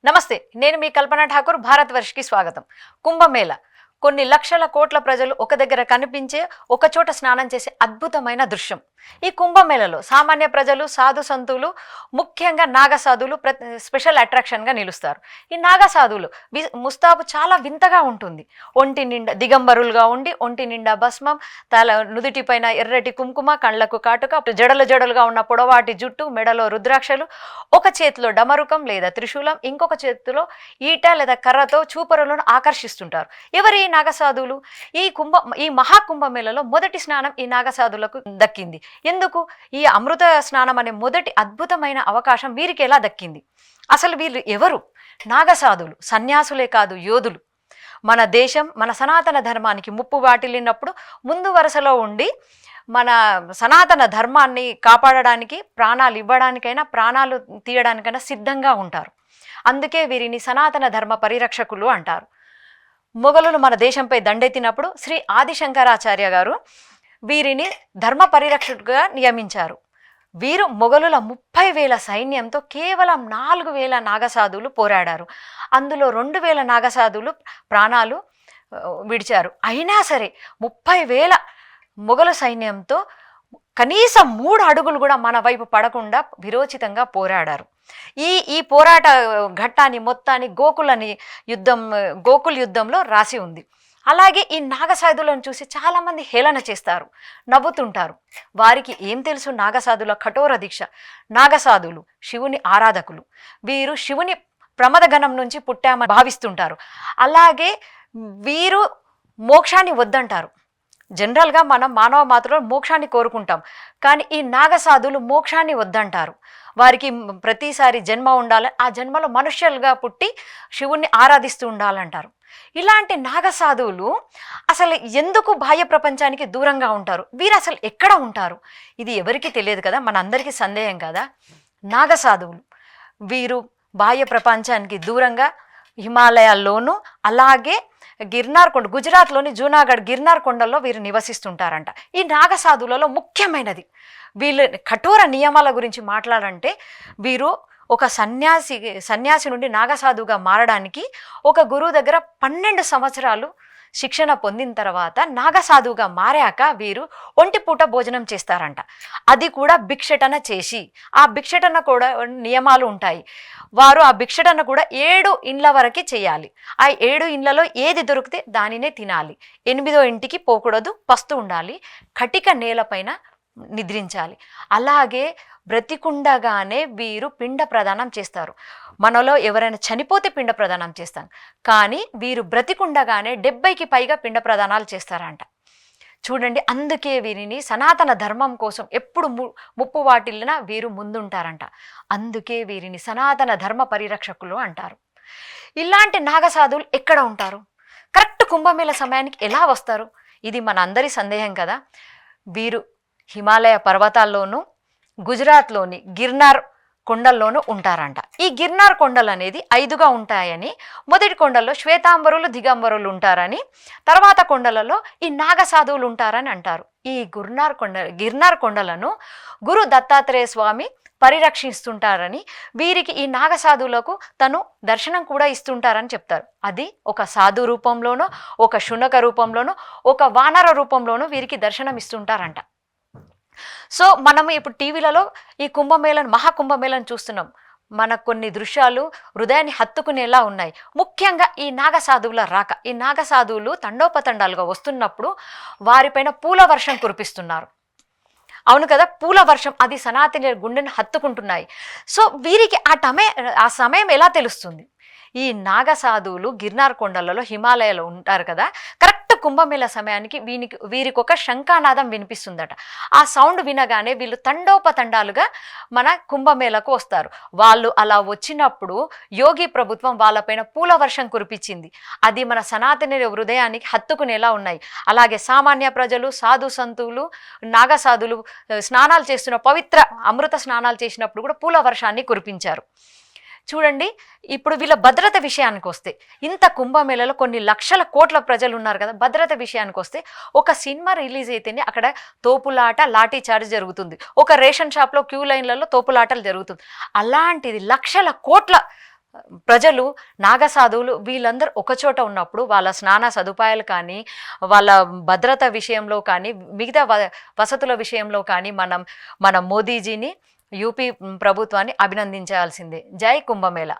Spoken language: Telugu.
నమస్తే, నేను మీ కల్పన ఠాకూర్. భారత్ వర్ష్కి స్వాగతం. కుంభమేళ కొన్ని లక్షల కోట్ల ప్రజలు ఒక దగ్గర కనిపించే ఒక చోట స్నానం చేసే అద్భుతమైన దృశ్యం. ఈ కుంభమేళలో సామాన్య ప్రజలు, సాధు సంతులు, ముఖ్యంగా నాగసాధువులు స్పెషల్ అట్రాక్షన్గా నిలుస్తారు. ఈ నాగసాధువులు ముస్తాబు చాలా వింతగా ఉంటుంది. ఒంటి నిండా దిగంబరులుగా ఉండి ఒంటి నిండా భస్మం, నుదుటిపైన ఎర్రటి కుంకుమ, కళ్ళకు కాటుక, జడలుగా ఉన్న పొడవాటి జుట్టు, మెడలో రుద్రాక్షలు, ఒక చేతిలో డమరుకం లేదా త్రిశూలం, ఇంకొక చేతిలో ఈట లేదా కర్రతో చూపరులను ఆకర్షిస్తుంటారు. ఎవరి నాగసాధువులు? ఈ మహాకుంభమేళలో మొదటి స్నానం ఈ నాగసాధువులకు దక్కింది. ఎందుకు? ఈ అమృత స్నానం అనే మొదటి అద్భుతమైన అవకాశం వీరికి ఎలా దక్కింది? అసలు వీళ్ళు ఎవరు? నాగసాధువులు సన్యాసులే కాదు, యోధులు. మన దేశం, మన సనాతన ధర్మానికి ముప్పు వాటిల్లినప్పుడు ముందు వరుసలో ఉండి మన సనాతన ధర్మాన్ని కాపాడడానికి, ప్రాణాలు ఇవ్వడానికైనా, ప్రాణాలు తీయడానికైనా సిద్ధంగా ఉంటారు. అందుకే వీరిని సనాతన ధర్మ పరిరక్షకులు అంటారు. మొఘలులు మన దేశంపై దండెత్తినప్పుడు శ్రీ ఆదిశంకరాచార్య గారు వీరిని ధర్మ పరిరక్షకుగా నియమించారు. వీరు మొఘలుల 30,000 సైన్యంతో కేవలం 4,000 నాగసాధువులు పోరాడారు. అందులో 2,000 నాగసాధువులు ప్రాణాలు విడిచారు. అయినా సరే 30,000 మొఘలు సైన్యంతో కనీసం 3 అడుగులు కూడా మన వైపు పడకుండా విరోచితంగా పోరాడారు. ఈ పోరాట ఘట్టాన్ని మొత్తాన్ని గోకుల్ యుద్ధంలో రాసి ఉంది. అలాగే ఈ నాగసాధువులను చూసి చాలామంది హేళన చేస్తారు, నవ్వుతుంటారు. వారికి ఏం తెలుసు నాగసాధువుల కఠోర దీక్ష? నాగసాధువులు శివుని ఆరాధకులు. వీరు శివుని ప్రమదగణం నుంచి పుట్టామని భావిస్తుంటారు. అలాగే వీరు మోక్షాన్ని వద్దంటారు. జనరల్గా మనం మానవ మాత్రలో మోక్షాన్ని కోరుకుంటాం, కానీ ఈ నాగసాధువులు మోక్షాన్ని వద్దంటారు. వారికి ప్రతిసారి జన్మ ఉండాలి, ఆ జన్మలో మనుష్యులుగా పుట్టి శివుణ్ణి ఆరాధిస్తూ ఉండాలంటారు. ఇలాంటి నాగసాధువులు అసలు ఎందుకు బాహ్య ప్రపంచానికి దూరంగా ఉంటారు? వీరు అసలు ఎక్కడ ఉంటారు? ఇది ఎవరికి తెలియదు కదా, మనందరికీ సందేహం కదా. నాగసాధువులు వీరు బాహ్య ప్రపంచానికి దూరంగా హిమాలయాల్లోనూ, అలాగే గిర్నార్ కొండ, గుజరాత్లోని జూనాగఢ్ గిర్నార్ కొండల్లో వీరు నివసిస్తుంటారంట. ఈ నాగసాధువులలో ముఖ్యమైనది వీళ్ళు కఠోర నియమాల గురించి మాట్లాడంటే, వీరు ఒక సన్యాసి నుండి నాగసాధువుగా మారడానికి ఒక గురువు దగ్గర 12 సంవత్సరాలు శిక్షణ పొందిన తర్వాత నాగసాధువుగా మారాక వీరు ఒంటిపూట భోజనం చేస్తారంట. అది కూడా భిక్షటన చేసి. ఆ భిక్షటన కూడా నియమాలు ఉంటాయి. వారు ఆ భిక్షటన కూడా 7 ఇండ్ల వరకు చేయాలి. ఆ 7 ఇండ్లలో ఏది దొరికితే దానినే తినాలి. 8వ ఇంటికి పోకూడదు, పస్తు ఉండాలి, కటిక నేలపైన నిద్రించాలి. అలాగే బ్రతికుండగానే వీరు పిండ ప్రదానం చేస్తారు. మనలో ఎవరైనా చనిపోతే పిండ ప్రదానం చేస్తాం, కానీ వీరు బ్రతికుండగానే 70కి పైగా పిండ ప్రదానాలు చేస్తారంట. చూడండి, అందుకే వీరిని సనాతన ధర్మం కోసం ఎప్పుడు ముప్పు వాటిల్లినా వీరు ముందుంటారంట. అందుకే వీరిని సనాతన ధర్మ పరిరక్షకులు అంటారు. ఇలాంటి నాగసాధువులు ఎక్కడ ఉంటారు? కరెక్ట్ కుంభమేళ సమయానికి ఎలా వస్తారు? ఇది మన అందరి సందేహం కదా. వీరు హిమాలయ పర్వతాల్లోనూ, గుజరాత్లోని గిర్నార్ కొండల్లోనూ ఉంటారంట. ఈ గిర్నార్ కొండలు అనేది 5గా ఉంటాయని, మొదటి కొండల్లో శ్వేతాంబరులు, దిగంబరులు ఉంటారని, తర్వాత కొండలలో ఈ నాగసాధువులు ఉంటారని అంటారు. ఈ గిర్నార్ కొండలను గురు దత్తాత్రేయ స్వామి పరిరక్షిస్తుంటారని, వీరికి ఈ నాగసాధువులకు తను దర్శనం కూడా ఇస్తుంటారని చెప్తారు. అది ఒక సాధు రూపంలోనో, ఒక శునక రూపంలోనో, ఒక వానర రూపంలోనో వీరికి దర్శనం ఇస్తుంటారంట. సో మనము ఇప్పుడు టీవీలలో ఈ మహాకుంభమేళను చూస్తున్నాం. మనకు కొన్ని దృశ్యాలు హృదయాన్ని హత్తుకునేలా ఉన్నాయి. ముఖ్యంగా ఈ నాగసాధువుల రాక. ఈ నాగసాధువులు తండోపతండాలుగా వస్తున్నప్పుడు వారిపైన పూల వర్షం కురిపిస్తున్నారు. అవును కదా, పూల వర్షం. అది సనాతన గుండెని హత్తుకుంటున్నాయి. సో వీరికి ఆ సమయం ఎలా తెలుస్తుంది? ఈ నాగసాధువులు గిర్నార్ కొండలలో, హిమాలయాలో ఉంటారు కదా. కరెక్ట్ కుంభమేళ సమయానికి వీరికి ఒక శంఖానాదం వినిపిస్తుందట. ఆ సౌండ్ వినగానే వీళ్ళు తండోపతండాలుగా మన కుంభమేళకు వస్తారు. వాళ్ళు అలా వచ్చినప్పుడు యోగి ప్రభుత్వం వాళ్ళపైన పూల వర్షం కురిపించింది. అది మన సనాతన హృదయానికి హత్తుకునేలా ఉన్నాయి. అలాగే సామాన్య ప్రజలు, సాధు సంతువులు, నాగసాధువులు స్నానాలు చేస్తున్న పవిత్ర అమృత స్నానాలు చేసినప్పుడు కూడా పూల వర్షాన్ని కురిపించారు. చూడండి, ఇప్పుడు వీళ్ళ భద్రత విషయానికి వస్తే, ఇంత కుంభమేళలో కొన్ని లక్షల కోట్ల ప్రజలు ఉన్నారు కదా. భద్రత విషయానికి వస్తే, ఒక సినిమా రిలీజ్ అయితేనే అక్కడ తోపులాట, లాఠీ చార్జ్ జరుగుతుంది. ఒక రేషన్ షాప్లో క్యూ లైన్లలో తోపులాటలు జరుగుతుంది. అలాంటిది లక్షల కోట్ల ప్రజలు నాగసాధువులు వీళ్ళందరూ ఒకచోట ఉన్నప్పుడు వాళ్ళ స్నాన సదుపాయాలు కానీ వాళ్ళ భద్రత విషయంలో కానీ మిగతా వసతుల విషయంలో కానీ మన మోదీజీని యూపీ ప్రభుత్వాన్ని అభినందించాల్సిందే. జై కుంభమేళ.